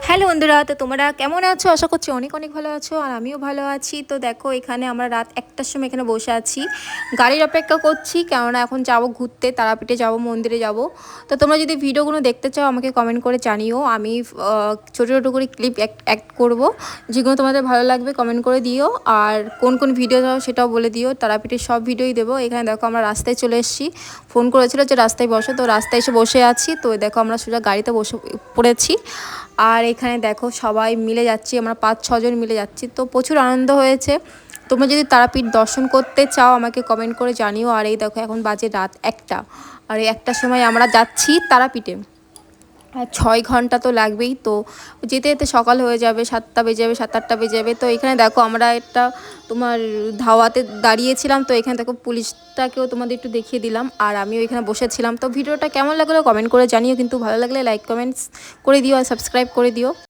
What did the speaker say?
Hello বন্ধুরা, তো তোমরা কেমন আছো? আশা করছি অনেক অনেক ভালো আছো, আর আমিও ভালো আছি। তো দেখো, এখানে আমরা রাত 1টার সময় এখানে বসে আছি, গাড়ির অপেক্ষা করছি, কেননা এখন যাব ঘুরতে, তারাপীঠে যাব, মন্দিরে যাব। তো তোমরা যদি ভিডিওগুলো দেখতে চাও আমাকে কমেন্ট করে জানিও, আমি ছোটো ছোটো করে ক্লিপ অ্যাক্ট করব, যেগুলো তোমাদের ভালো লাগবে কমেন্ট করে দিও। আর কোন কোন ভিডিও চাও সেটাও বলে দিও, তারাপীঠের সব ভিডিওই দেবো। এখানে দেখো আমরা রাস্তায় চলে এসেছি, ফোন করেছিল যে রাস্তায় বসো, তো রাস্তায় এসে বসে আছি। তো দেখো আমরা সোজা গাড়িতে বসে পড়েছি, আর এখানে দেখো সবাই মিলে যাচ্ছি, আমরা 5-6 জন মিলে যাচ্ছি। তো প্রচুর আনন্দ হয়েছে। তোমরা যদি তারাপীঠ দর্শন করতে চাও আমাকে কমেন্ট করে জানিও। আর এই দেখো এখন বাজে রাত 1টা, আর এই 1টার সময় আমরা যাচ্ছি তারাপীঠে। আর 6 ঘন্টা তো লাগবেই, তো যেতে যেতে সকাল হয়ে যাবে, 7টা বেজে যাবে, 7-8টা বেজে যাবে। তো এখানে দেখো আমরা একটা তোমার ধাওয়াতে দাঁড়িয়েছিলাম, তো এখানে দেখো পুলিশটাকেও তোমাদের একটু দেখিয়ে দিলাম, আর আমিও এখানে বসেছিলাম। তো ভিডিওটা কেমন লাগলো কমেন্ট করে জানিও, কিন্তু ভালো লাগলে লাইক কমেন্টস করে দিও আর সাবস্ক্রাইব করে দিও।